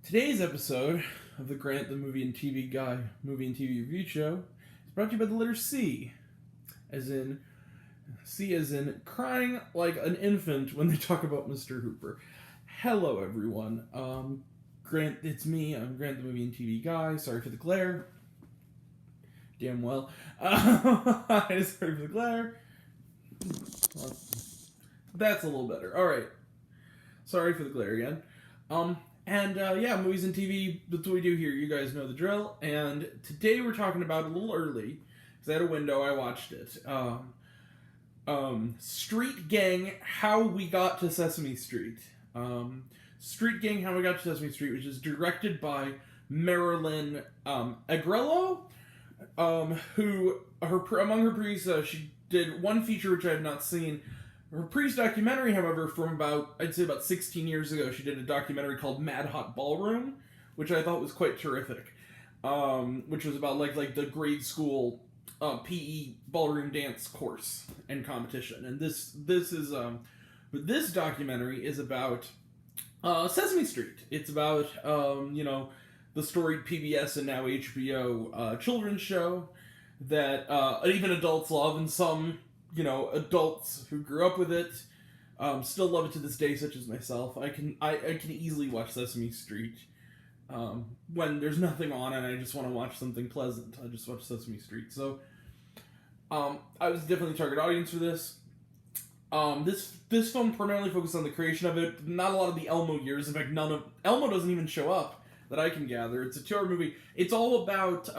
Today's episode of the Grant the Movie and TV Guy Movie and TV Review Show is brought to you by the letter C, as in crying like an infant when they talk about Mr. Hooper. Hello, everyone. Grant, it's me. I'm Grant the Movie and TV Guy. Sorry for the glare. Damn well. Sorry for the glare. Well, that's a little better. All right. Sorry for the glare again. Movies and TV, that's what we do here. You guys know the drill. And today we're talking about a little early, because I had a window, I watched it. Street Gang, How We Got to Sesame Street. Street Gang, How We Got to Sesame Street, which is directed by Marilyn Agrello, who, among her previous, she did one feature which I have not seen. Her previous documentary, however, from I'd say about 16 years ago, she did a documentary called Mad Hot Ballroom, which I thought was quite terrific, which was about like the grade school PE ballroom dance course and competition. And this documentary is about Sesame Street. It's about the storied PBS and now HBO children's show that even adults love, and some adults who grew up with it still love it to this day, such as myself. I can easily watch Sesame Street when there's nothing on and I just want to watch something pleasant. I just watch Sesame Street. So I was definitely a target audience for this. This film primarily focused on the creation of it. Not a lot of the Elmo years. In fact, Elmo doesn't even show up that I can gather. It's a 2-hour movie. It's all about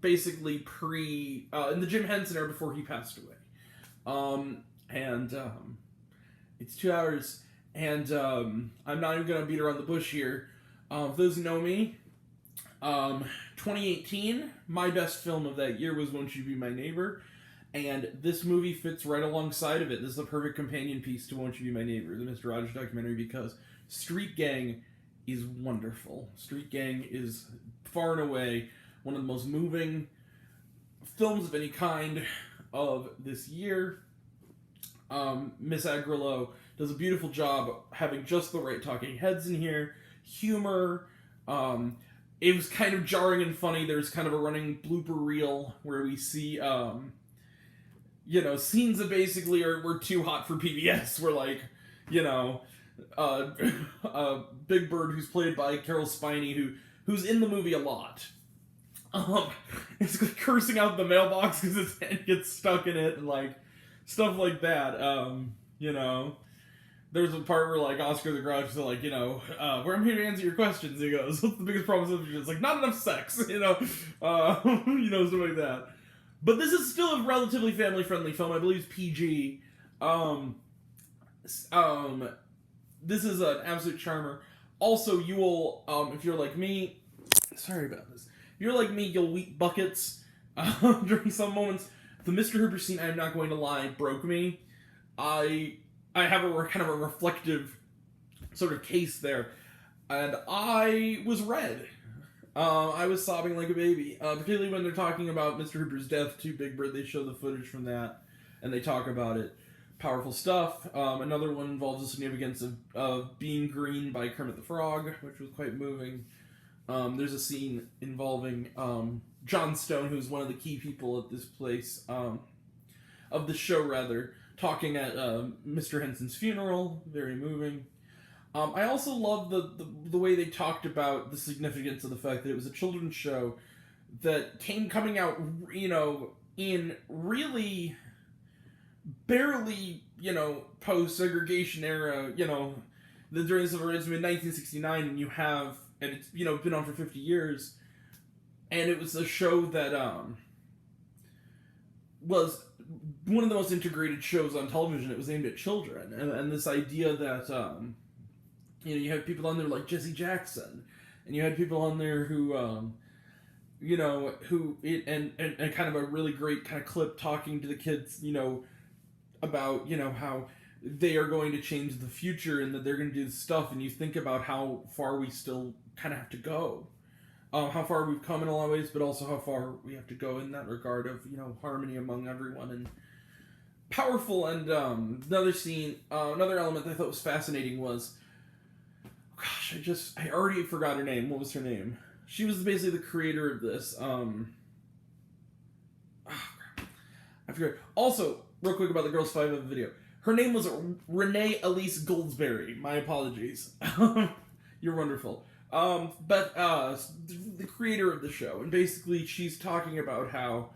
basically in the Jim Henson era before he passed away. It's 2 hours, and I'm not even gonna beat around the bush here. For those who know me, 2018, my best film of that year was Won't You Be My Neighbor, and this movie fits right alongside of it. This is a perfect companion piece to Won't You Be My Neighbor, the Mr. Rogers documentary, because Street Gang is wonderful. Street Gang is far and away one of the most moving films of any kind of this year. Miss Agrello does a beautiful job having just the right talking heads in here. Humor. It was kind of jarring and funny. There's kind of a running blooper reel where we see, scenes that basically were too hot for PBS. We're like, Big Bird, who's played by Carol Spiney, who's in the movie a lot. It's like cursing out the mailbox because his hand gets stuck in it and like stuff like that. There's a part where like Oscar the Grouch is like, where I'm here to answer your questions. He goes, what's the biggest problem with it? It's like, not enough sex, stuff like that. But this is still a relatively family-friendly film. I believe it's PG. This is an absolute charmer. Also, you will, if you're like me, sorry about this. If you're like me, you'll weep buckets during some moments. The Mr. Hooper scene, I'm not going to lie, broke me. I have a kind of a reflective sort of case there, and I was red. I was sobbing like a baby, particularly when they're talking about Mr. Hooper's death to Big Bird. They show the footage from that, and they talk about it. Powerful stuff. Another one involves the significance of Being Green by Kermit the Frog, which was quite moving. There's a scene involving John Stone, who's one of the key people at this place, of the show rather, talking at Mr. Henson's funeral. Very moving. I also love the way they talked about the significance of the fact that it was a children's show that coming out, in really barely, post-segregation era, during the Civil Rights Movement in 1969, and it's, been on for 50 years, and it was a show that, was one of the most integrated shows on television. It was aimed at children, and this idea that, you had people on there like Jesse Jackson, and you had people on there who, and kind of a really great kind of clip talking to the kids, about, how they are going to change the future and that they're going to do this stuff, and you think about how far we still kind of have to go. How far we've come in a lot of ways, but also how far we have to go in that regard of, harmony among everyone, and powerful. And another element that I thought was fascinating was gosh, I already forgot her name. What was her name? She was basically the creator of this. I forget. Also, real quick about the Girls 5 video. Her name was Renee Elise Goldsberry. My apologies. You're wonderful. But the creator of the show, and basically she's talking about how,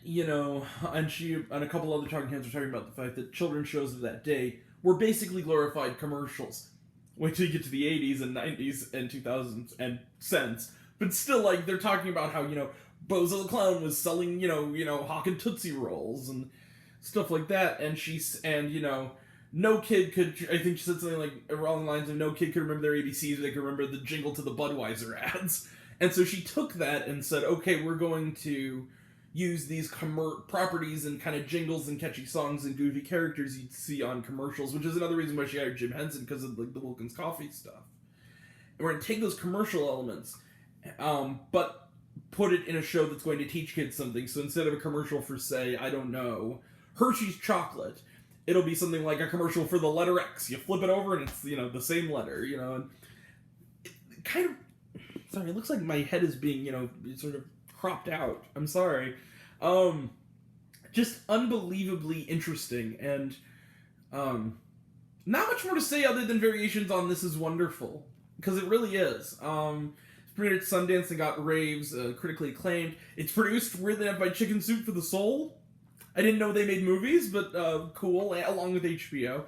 you know, and she and a couple other talking heads are talking about the fact that children's shows of that day were basically glorified commercials. Wait till you get to the 80s and 90s and 2000s and cents. But still, like, they're talking about how, you know, Bozo the Clown was selling, you know, hawking Tootsie Rolls and stuff like that. And you know, no kid could, I think she said something like, along the lines of, no kid could remember their ABCs, they could remember the jingle to the Budweiser ads. And so she took that and said, okay, we're going to use these properties and kind of jingles and catchy songs and goofy characters you'd see on commercials, which is another reason why she hired Jim Henson, because of like the Wilkins Coffee stuff. And we're going to take those commercial elements, but put it in a show that's going to teach kids something. So instead of a commercial for, say, I don't know, Hershey's chocolate, it'll be something like a commercial for the letter X. You flip it over and it's, you know, the same letter, you know. And it kind of, sorry, it looks like my head is being, you know, sort of cropped out. I'm sorry. Just unbelievably interesting, and not much more to say other than variations on This Is Wonderful, because it really is. It's premiered at Sundance and got raves, critically acclaimed. It's produced, weirdly enough, by Chicken Soup for the Soul. I didn't know they made movies, but cool, along with HBO.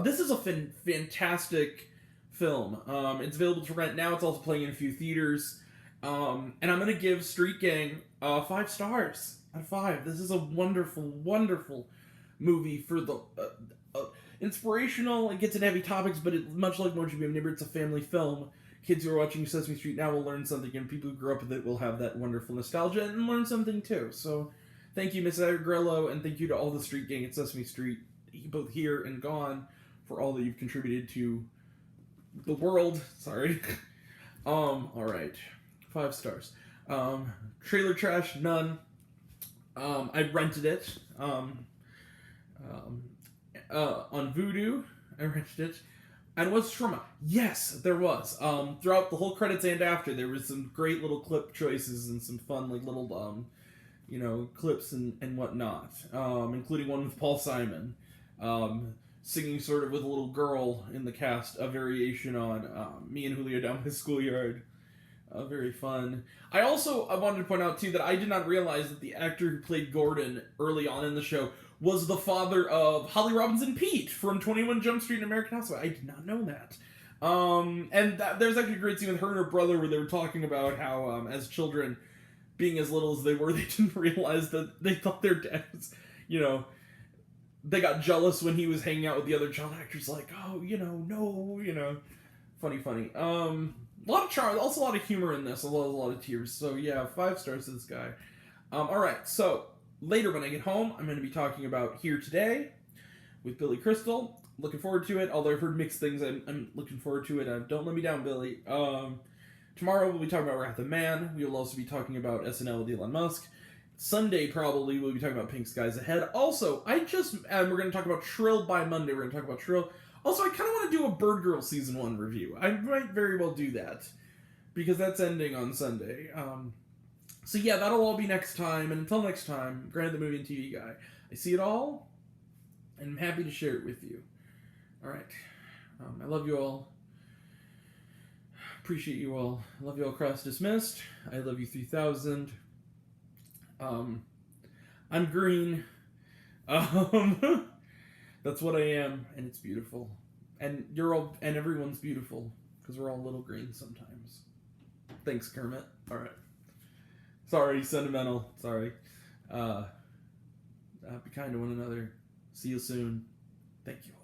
This is a fantastic film. It's available to rent now. It's also playing in a few theaters. And I'm going to give Street Gang 5 stars out of 5. This is a wonderful, wonderful movie for the inspirational. It gets into heavy topics, but much like Mojo Beam Neighbor, it's a family film. Kids who are watching Sesame Street now will learn something, and people who grew up with it will have that wonderful nostalgia and learn something too. So thank you, Miss Agrello, and thank you to all the Street Gang at Sesame Street, both here and gone, for all that you've contributed to the world. Sorry. Alright. 5 stars. Trailer trash, none. I rented it. On Vudu, I rented it. And was trauma? Yes, there was. Throughout the whole credits and after, there was some great little clip choices and some fun, like, little, you know, clips and whatnot. Including one with Paul Simon. Singing sort of with a little girl in the cast, a variation on Me and Julio Down My Schoolyard. Very fun. I wanted to point out, too, that I did not realize that the actor who played Gordon early on in the show was the father of Holly Robinson Pete from 21 Jump Street and American Housewives. I did not know that. There's actually a great scene with her and her brother where they were talking about how, as children, being as little as they were, they didn't realize that they thought their dad was, you know, they got jealous when he was hanging out with the other child actors, like, oh, you know, no, you know. Funny. A lot of charm, also a lot of humor in this, a lot of tears. So yeah, 5 stars to this guy. Alright, so later when I get home, I'm going to be talking about Here Today with Billy Crystal. Looking forward to it, although I've heard mixed things. I'm looking forward to it. Don't let me down, Billy. Tomorrow we'll be talking about Wrath of Man. We will also be talking about SNL with Elon Musk. Sunday probably we'll be talking about Pink Skies Ahead. Also, we're going to talk about Trill by Monday. We're going to talk about Trill. Also, I kind of want to do a Bird Girl Season 1 review. I might very well do that, because that's ending on Sunday. So yeah, that'll all be next time, and until next time, Grant the Movie and TV Guy. I see it all, and I'm happy to share it with you. Alright. I love you all. Appreciate you all. I love you all, Cross Dismissed. I love you 3000. I'm green. That's what I am, and it's beautiful. And everyone's beautiful, because we're all a little green sometimes. Thanks, Kermit. Alright. Sorry, sentimental. Sorry. Be kind to one another. See you soon. Thank you.